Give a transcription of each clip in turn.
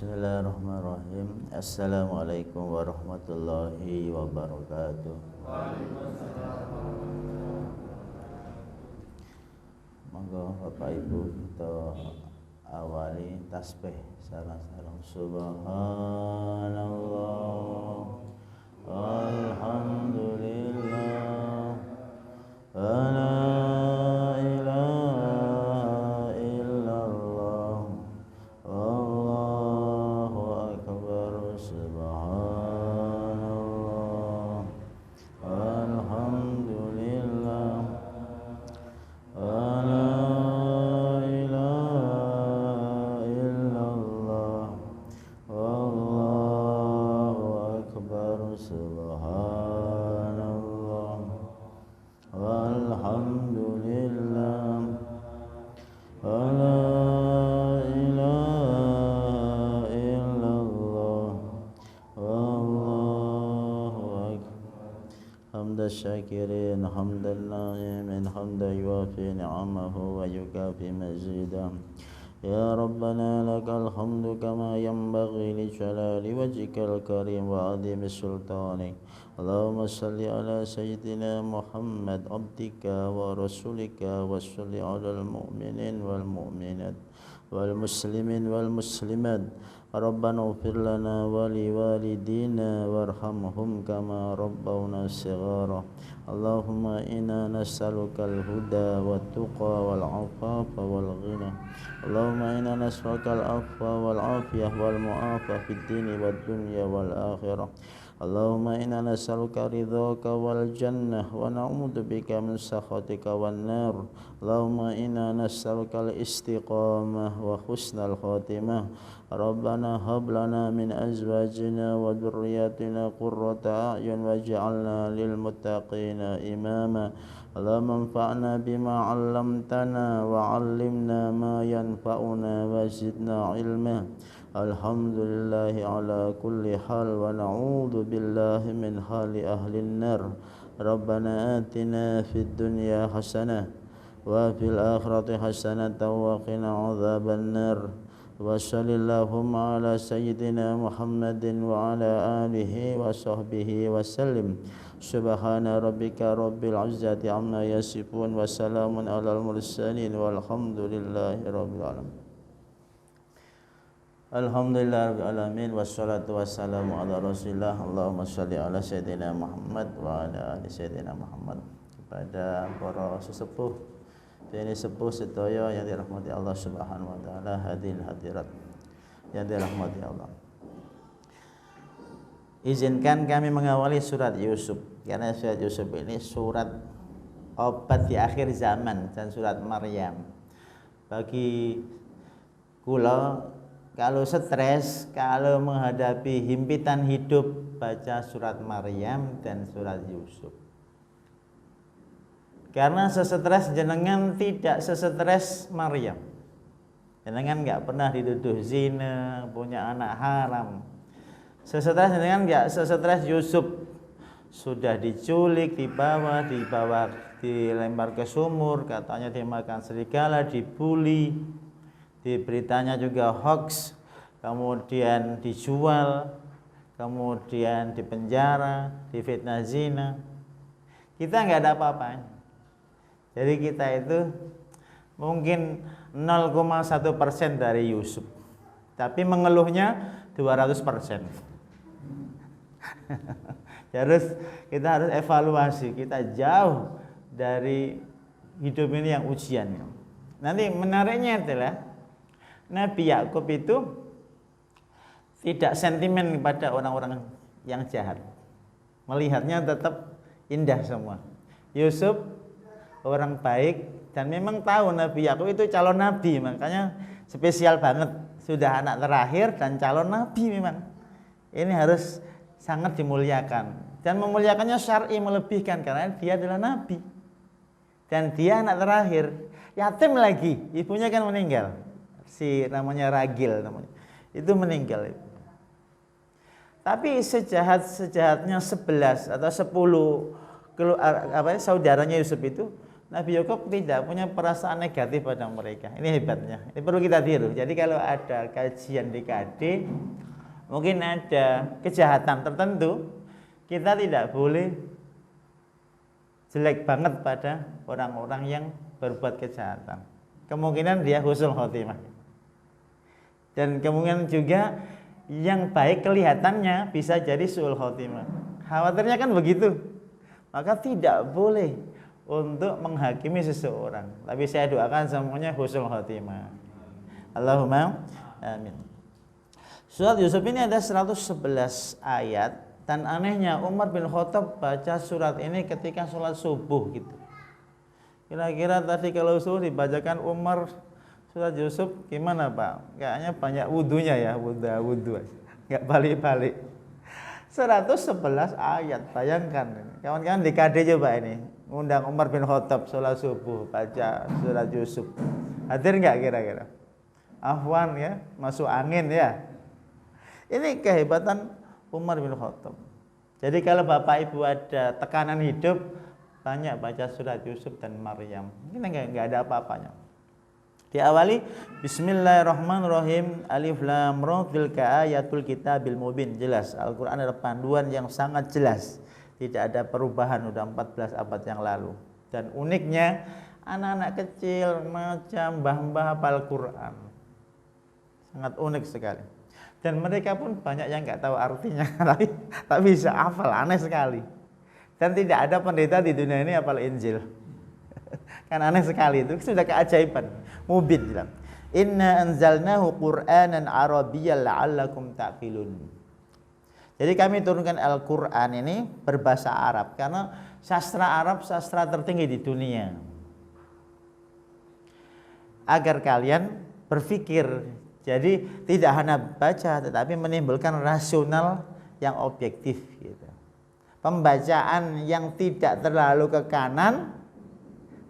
Bismillahirrahmanirrahim. Assalamualaikum warahmatullahi wabarakatuh. Monggo Bapak Ibu kita awali tasbih sareng-sareng. Subhanallah, alhamdulillah, la ilaha illallah, Allahu akbar. Subhanallah, alhamdulillah, la ilaha illallah, Allahu akbar. Subhanallah, alhamdulillah, la ilaha illallah, Allahu akbar. Hamda syakirin, hamdan na'imin, hamda yuafi ni'amahu wa yukafi mazidah. Ya Rabbana lakal hamdu kama yanbaghi li jalali wajhikal karim wa azimi sultanik. Allahumma salli ala sayyidina Muhammad abdika wa rasulika wa salli ala al-mu'minin wal mu'minat wal muslimin wal muslimat. Rabbana ighfir lana wa li walidina warhamhum kama rabbawna shighara. Allahumma inna nas'aluka al-huda wat tuqa wal afafa wal ghina. Allahumma inna nas'aluka al-afwa wal afiyah wal mu'afah fid dini wad dunya wal akhirah. Allahumma inna nas'aluka ridhaka wal jannah wa na'udzu bika min sakhatika wan nar. Allahumma inna nas'aluka al-istiqamah wa husnal khatimah. Rabbana hab lana min azwajina wa dhurriyyatina qurrata a'yun waj'alna lil muttaqina imama. Allahumma anfa'na bima 'allamtana wa 'allimna ma yanfa'una wa zidna ilma. Alhamdulillahi ala kulli hal wa na'udzu billahi min hali ahlin nar. Rabbana atina fid dunya hasanah wa fil akhirati hasanatan wa qina adzaban nar. Wa sallallahu ala sayyidina Muhammadin wa ala alihi wa sahbihi wa sallim. Subhana rabbika rabbil izzati amma yasifun wa salamun alal mursalin walhamdulillahi rabbil alamin. Alhamdulillah rabbil alamin wassalatu wassalamu ala rasulillah. Allahumma shalli ala sayyidina Muhammad wa ala ali sayyidina Muhammad. Kepada para sesepuh ini sepuh sedaya yang dirahmati Allah Subhanahu wa taala, hadirin hadirat yang dirahmati Allah. Izinkan kami mengawali surat Yusuf, karena surat Yusuf ini surat obat di akhir zaman dan surat Maryam. Bagi kula kalau stres, kalau menghadapi himpitan hidup, baca surat Maryam dan surat Yusuf. Karena sesetres jenengan tidak sesetres Maryam. Jenengan enggak pernah dituduh zina, punya anak haram. Sesetres jenengan enggak sesetres Yusuf. Sudah diculik, dibawa, dilempar ke sumur, katanya dimakan serigala, dibully, di beritanya juga hoax, kemudian dijual, kemudian dipenjara, difitnah zina. Kita enggak ada apa-apanya. Jadi kita itu mungkin 0,1% dari Yusuf, tapi mengeluhnya 200%. Kita harus evaluasi, kita jauh dari hidup ini yang ujian. Nanti menariknya adalah Nabi Yakub itu tidak sentimen kepada orang-orang yang jahat, melihatnya tetap indah semua. Yusuf orang baik dan memang tahu Nabi Yakub itu calon nabi, makanya spesial banget, sudah anak terakhir dan calon nabi. Memang ini harus sangat dimuliakan dan memuliakannya syar'i, melebihkan karena dia adalah nabi dan dia anak terakhir, yatim lagi, ibunya kan meninggal, si namanya Ragil namanya, itu meninggal. Tapi sejahat-sejahatnya 11 atau 10 saudaranya Yusuf itu Nabi Yakub tidak punya perasaan negatif pada mereka. Ini hebatnya. Ini perlu kita tiru. Jadi kalau ada kajian di KD, mungkin ada kejahatan tertentu, kita tidak boleh jelek banget pada orang-orang yang berbuat kejahatan. Kemungkinan dia husnul khotimah. Dan kemungkinan juga yang baik kelihatannya bisa jadi su'ul khotimah. Khawatirnya kan begitu. Maka tidak boleh untuk menghakimi seseorang. Tapi saya doakan semuanya husnul khotimah. Allahumma amin. Surat Yusuf ini ada 111 ayat. Dan anehnya Umar bin Khattab baca surat ini ketika sholat subuh gitu. Kira-kira tadi kalau subuh dibacakan Umar surat Yusuf gimana Pak? Kayaknya banyak wudunya ya, wudu aja. Nggak balik-balik. 111 ayat, bayangkan. Kawan-kawan di KD coba ini, undang Umar bin Khattab sholat subuh, baca surat Yusuf. Hadir nggak kira-kira? Afwan ya, masuk angin ya. Ini kehebatan Umar bin Khattab. Jadi kalau Bapak Ibu ada tekanan hidup, banyak baca surat Yusuf dan Maryam. Ini nggak ada apa-apanya. Diawali Bismillahirrahmanirrahim. Alif lam ra tilka ayatul kitabil mubin. Jelas Al-Qur'an ada panduan yang sangat jelas. Tidak ada perubahan, udah 14 abad yang lalu. Dan uniknya anak-anak kecil macam mbah-mbah hafal Quran. Sangat unik sekali. Dan mereka pun banyak yang nggak tahu artinya, tapi bisa hafal, aneh sekali. Dan tidak ada pendeta di dunia ini hafal Injil. Kan aneh sekali, itu sudah keajaiban. Mubin bilang, inna anzalnahu qur'anan arabiyyan la'allakum ta'qilun. Jadi kami turunkan Al-Qur'an ini berbahasa Arab karena sastra Arab sastra tertinggi di dunia. Agar kalian berpikir, jadi tidak hanya baca tetapi menimbulkan rasional yang objektif gitu. Pembacaan yang tidak terlalu ke kanan,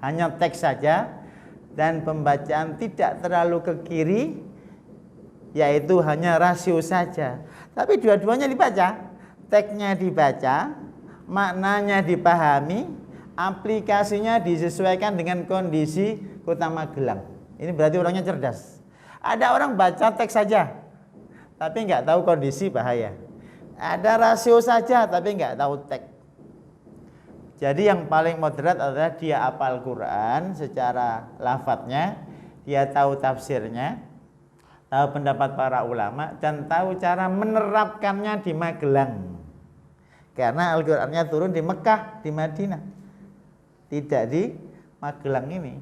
hanya teks saja, dan pembacaan tidak terlalu ke kiri, yaitu hanya rasio saja. Tapi dua-duanya dibaca, teksnya dibaca, maknanya dipahami, aplikasinya disesuaikan dengan kondisi Kota Magelang. Ini berarti orangnya cerdas. Ada orang baca teks saja, tapi nggak tahu kondisi bahaya. Ada rasio saja, tapi nggak tahu teks. Jadi yang paling moderat adalah dia hafal Quran secara lafadznya, dia tahu tafsirnya, tahu pendapat para ulama, dan tahu cara menerapkannya di Magelang. Karena Al-Qur'annya turun di Mekah, di Madinah, tidak di Magelang ini.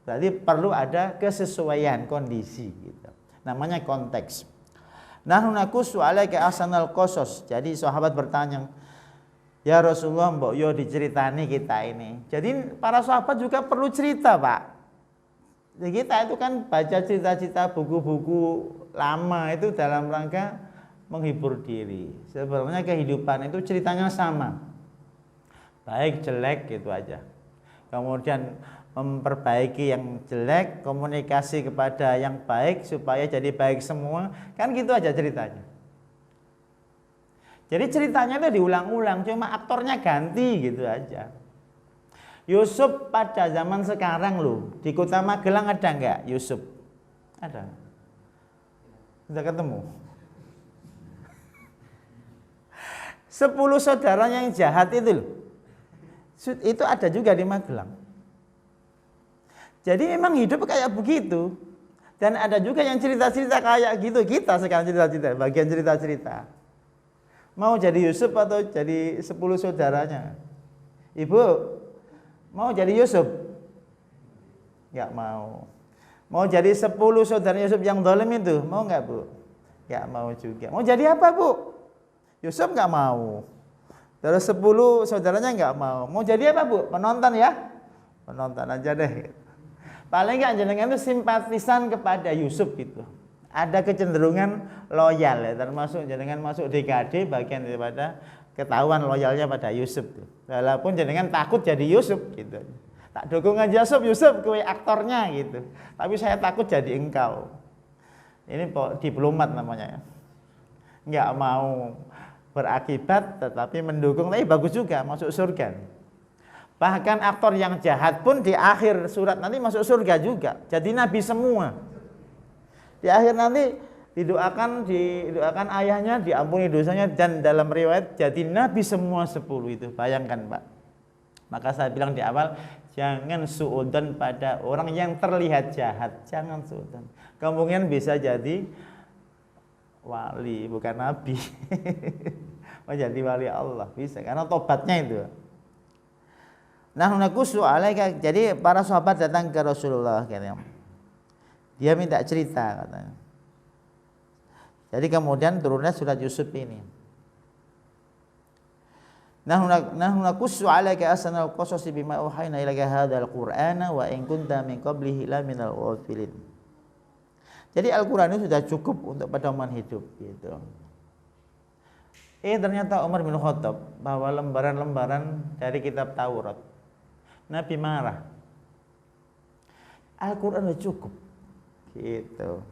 Berarti perlu ada kesesuaian kondisi gitu. Namanya konteks. Nahnu naqussu 'alaika ahsanal qasas. Jadi sahabat bertanya, ya Rasulullah, mbok yo diceritani kita ini. Jadi para sahabat juga perlu cerita, Pak. Jadi kita itu kan baca cerita-cerita buku-buku lama itu dalam rangka menghibur diri. Sebenarnya kehidupan itu ceritanya sama. Baik jelek gitu aja. Kemudian memperbaiki yang jelek, komunikasi kepada yang baik supaya jadi baik semua. Kan gitu aja ceritanya. Jadi ceritanya itu diulang-ulang, cuma aktornya ganti gitu aja. Yusuf pada zaman sekarang loh, di Kota Magelang ada enggak Yusuf? Ada. Sudah ketemu? 10 saudaranya yang jahat itu loh. Itu ada juga di Magelang. Jadi memang hidup kayak begitu. Dan ada juga yang cerita-cerita kayak gitu. Kita sekarang cerita-cerita, bagian cerita-cerita. Mau jadi Yusuf atau jadi 10 saudaranya? Ibu, mau jadi Yusuf? Enggak mau. Mau jadi 10 saudara Yusuf yang zalim itu? Mau enggak, Bu? Enggak mau juga. Mau jadi apa, Bu? Yusuf enggak mau. Terus 10 saudaranya enggak mau. Mau jadi apa, Bu? Penonton ya? Penonton aja deh. Paling enggak jenengan itu simpatisan kepada Yusuf gitu. Ada kecenderungan loyal ya, termasuk jenengan masuk DKD bagian daripada ketahuan loyalnya pada Yusuf. Walaupun jenengan takut jadi Yusuf gitu. Tak dukung aja Yusuf kue aktornya gitu. Tapi saya takut jadi engkau. Ini diplomat namanya ya. Enggak mau berakibat tetapi mendukung, tapi bagus juga masuk surga. Bahkan aktor yang jahat pun di akhir surat nanti masuk surga juga. Jadi nabi semua. Di akhir nanti didoakan ayahnya diampuni dosanya, dan dalam riwayat jadi nabi semua 10 itu. Bayangkan Pak. Maka saya bilang di awal, jangan suudzon pada orang yang terlihat jahat, jangan suudzon. Kemungkinan bisa jadi wali bukan nabi. Menjadi wali Allah bisa karena tobatnya itu. Nah, nakusu alaika. Jadi para sahabat datang ke Rasulullah katanya. Dia minta cerita katanya. Jadi kemudian turunnya surat Yusuf ini. Nahnu nakusu alaika ahsanal qasasi bima uhayna ilaika hadzal qur'ana wa in kunta min qablihi la minal ghafilin. Jadi Al-Qur'an itu sudah cukup untuk pedoman hidup gitu. Ternyata Umar bin Khattab bawa lembaran-lembaran dari kitab Taurat. Nabi marah. Al-Quran udah cukup gitu.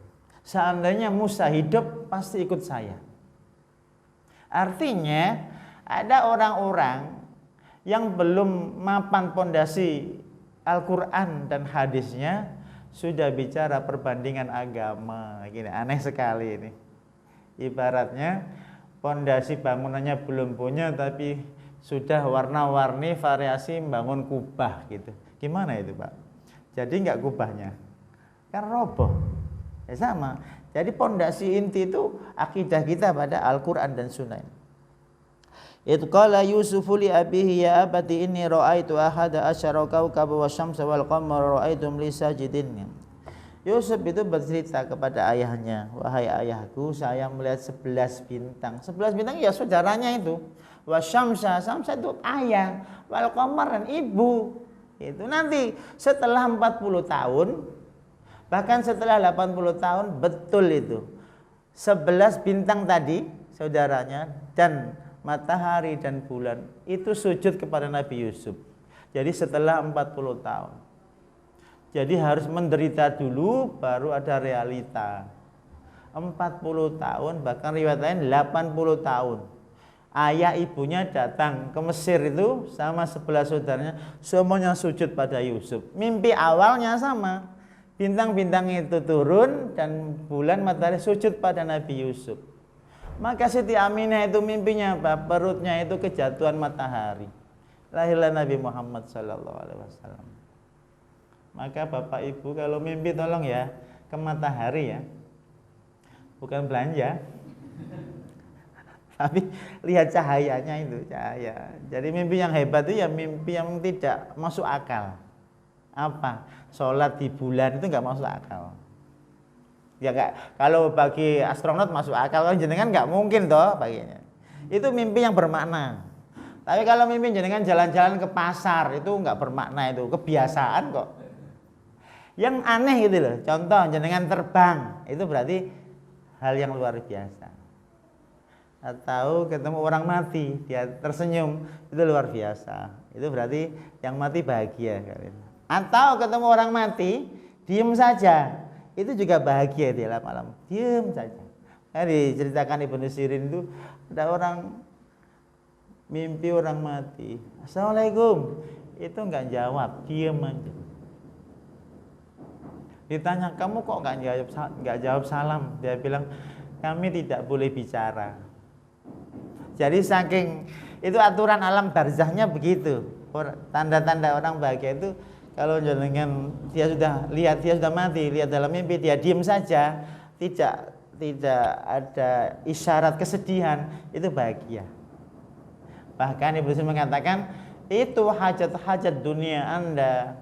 Seandainya Musa hidup pasti ikut saya. Artinya ada orang-orang yang belum mapan pondasi Al-Quran dan hadisnya sudah bicara perbandingan agama. Gini, aneh sekali ini. Ibaratnya pondasi bangunannya belum punya tapi sudah warna-warni variasi bangun kubah gitu. Gimana itu Pak? Jadi enggak kubahnya, kan roboh. Ya sama. Jadi pondasi inti itu akidah kita pada Al-Quran dan Sunnah. Itu qala Yusufu li abihi ya abati inni ra'aitu ahada asyara kawkaba wasyamsa wal qamara ra'aitum li sajidin. Yusuf itu bercerita kepada ayahnya, wahai ayahku, saya melihat 11 bintang. 11 bintang ya saudaranya itu. Wasyamsa, syamsa itu ayah, wal qamar dan ibu. Itu nanti setelah 40 tahun, bahkan setelah 80 tahun, betul itu. 11 bintang tadi saudaranya dan matahari dan bulan itu sujud kepada Nabi Yusuf. Jadi setelah 40 tahun. Jadi harus menderita dulu baru ada realita. 40 tahun, bahkan riwayat lain 80 tahun. Ayah ibunya datang ke Mesir itu sama 11 saudaranya, semuanya sujud pada Yusuf. Mimpi awalnya sama. Bintang-bintang itu turun dan bulan matahari sujud pada Nabi Yusuf. Maka Siti Aminah itu mimpinya apa? Perutnya itu kejatuhan matahari. Lahirlah Nabi Muhammad SAW. Maka Bapak Ibu kalau mimpi tolong ya ke matahari ya. Bukan belanja. Tapi lihat cahayanya itu, cahaya. Jadi mimpi yang hebat itu ya mimpi yang tidak masuk akal. Apa? Sholat di bulan itu nggak masuk akal. Ya nggak. Kalau bagi astronot masuk akal, kalau jenengan nggak mungkin toh baginya. Itu mimpi yang bermakna. Tapi kalau mimpi jenengan jalan-jalan ke pasar itu nggak bermakna, itu kebiasaan kok. Yang aneh gitu loh. Contoh jenengan terbang itu berarti hal yang luar biasa. Atau ketemu orang mati dia tersenyum itu luar biasa. Itu berarti yang mati bahagia. Atau ketemu orang mati diem saja itu juga bahagia dia malam. Diem saja. Diceritakan Ibnu Sirin itu ada orang mimpi orang mati. Assalamualaikum. Itu enggak jawab, diem aja. Ditanya kamu kok enggak jawab salam? Dia bilang kami tidak boleh bicara. Jadi saking itu aturan alam barzahnya begitu. Tanda-tanda orang bahagia itu kalau jenengan dia sudah lihat dia sudah mati, lihat dalam mimpi dia diam saja, tidak ada isyarat kesedihan, itu bahagia. Bahkan Ibnu Sina mengatakan itu hajat-hajat dunia Anda,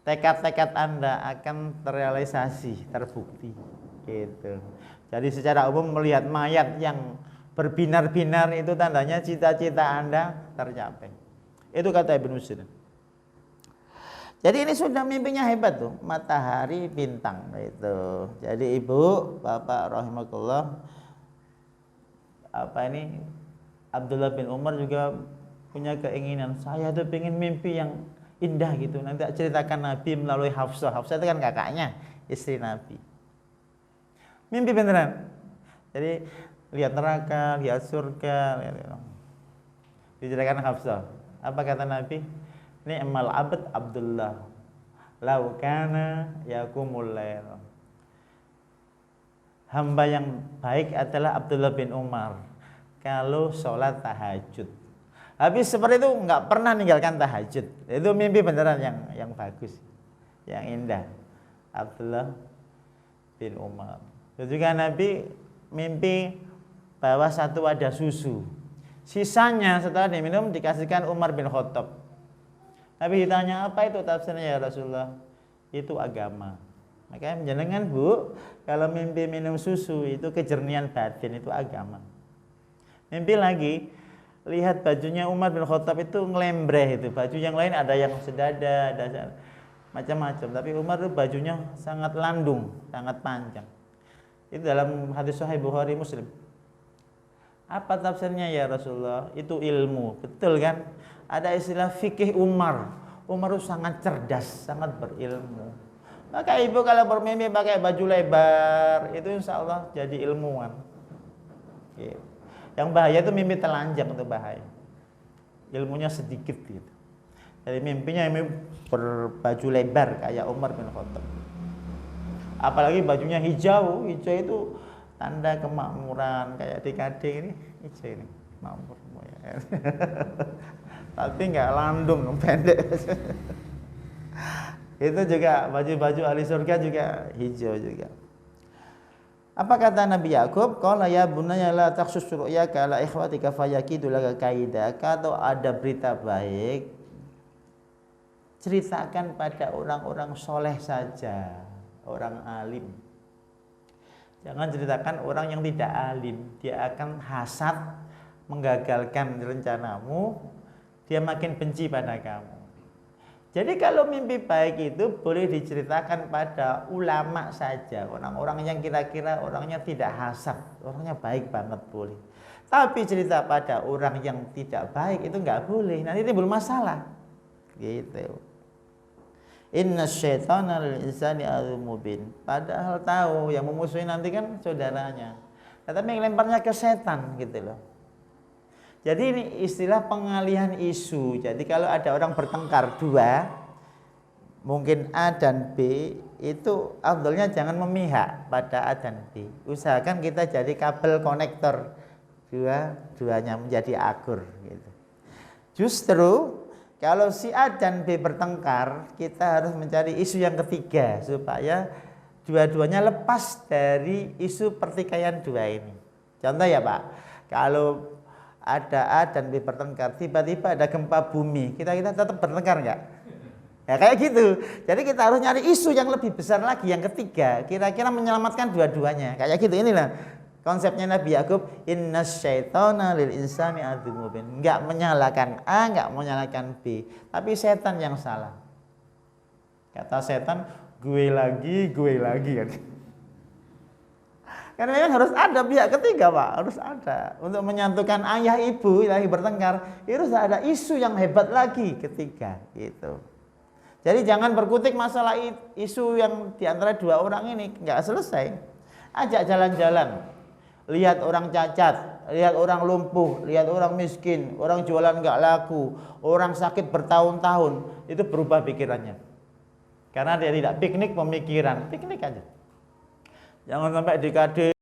tekad-tekad Anda akan terrealisasi, terbukti gitu. Jadi secara umum melihat mayat yang berbinar-binar itu tandanya cita-cita Anda tercapai. Itu kata Ibnu Sina. Jadi ini sudah mimpinya hebat tuh, matahari bintang itu. Jadi ibu, bapak rahimakumullah, Abdullah bin Umar juga punya keinginan. Saya tuh pengen mimpi yang indah gitu. Nanti ceritakan Nabi melalui Hafsah. Hafsah itu kan kakaknya, istri Nabi. Mimpi beneran. Jadi lihat neraka, lihat surga. Diceritakan Hafsah. Apa kata Nabi? Ni'mal abd Abdullah law kana yaqumul lail. Hamba yang baik adalah Abdullah bin Umar kalau sholat tahajud. Habis seperti itu nggak pernah meninggalkan tahajud. Itu mimpi beneran yang bagus, yang indah. Abdullah bin Umar. Itu juga Nabi mimpi bahwa satu wadah susu. Sisanya setelah diminum dikasihkan Umar bin Khattab. Nabi ditanya, apa itu tafsirnya ya Rasulullah? Itu agama. Makanya menjenengan Bu, kalau mimpi minum susu itu kejernihan batin, itu agama. Mimpi lagi, lihat bajunya Umar bin Khattab itu ngelembreh itu. Baju yang lain ada yang sedada, ada macam-macam. Tapi Umar itu bajunya sangat landung, sangat panjang. Itu dalam hadis Sahih Bukhari Muslim. Apa tafsirnya ya Rasulullah? Itu ilmu, betul kan? Ada istilah fikih Umar. Umar itu sangat cerdas, sangat berilmu. Maka ibu kalau bermimpi pakai baju lebar, itu insya Allah jadi ilmuwan. Yang bahaya itu mimpi telanjang, itu bahaya. Ilmunya sedikit gitu. Jadi mimpinya berbaju lebar kayak Umar bin Khattab. Apalagi bajunya hijau, hijau itu tanda kemakmuran, kayak DKD ini hijau ini makmur semua ya. Tapi nggak landung, pendek. Itu juga baju-baju ahli surga juga hijau juga. Apa kata Nabi Yakub? Qala ya bunayya la takhsus ru'yaka ala ikhwatika fayakidu laka kaida. Kalau ada berita baik, ceritakan pada orang-orang soleh saja, orang alim. Jangan ceritakan orang yang tidak alim, dia akan hasad, menggagalkan rencanamu, dia makin benci pada kamu. Jadi kalau mimpi baik itu boleh diceritakan pada ulama saja, orang-orang yang kira-kira orangnya tidak hasad, orangnya baik banget boleh. Tapi cerita pada orang yang tidak baik itu nggak boleh, nanti timbul masalah. Gitu. Inna syaitana lil insani aduwwun mubin. Padahal tahu yang memusuhi nanti kan saudaranya. Tetapi yang lemparnya ke setan gitu loh. Jadi ini istilah pengalihan isu. Jadi kalau ada orang bertengkar dua, mungkin A dan B, itu afdolnya jangan memihak pada A dan B. Usahakan kita jadi kabel konektor dua-duanya menjadi akur gitu. Justru kalau si A dan B bertengkar, kita harus mencari isu yang ketiga supaya dua-duanya lepas dari isu pertikaian dua ini. Contoh ya Pak, kalau ada A dan B bertengkar, tiba-tiba ada gempa bumi, kita tetap bertengkar nggak? Ya kayak gitu. Jadi kita harus nyari isu yang lebih besar lagi, yang ketiga, kira-kira menyelamatkan dua-duanya. Kayak gitu, inilah konsepnya Nabi Yakub, innas syaitana lil insani aduwwun mubin. Nggak menyalahkan A, nggak menyalahkan B, tapi setan yang salah. Kata setan, gue lagi kan. Karena memang harus ada pihak ketiga Pak, harus ada. Untuk menyatukan ayah ibu lagi bertengkar, itu harus ada isu yang hebat lagi ketiga gitu. Jadi jangan berkutik masalah isu yang diantara dua orang ini, nggak selesai. Ajak jalan-jalan, lihat orang cacat, lihat orang lumpuh, lihat orang miskin, orang jualan nggak laku, orang sakit bertahun-tahun, itu berubah pikirannya. Karena dia tidak piknik pemikiran, piknik aja. Jangan sampai DKD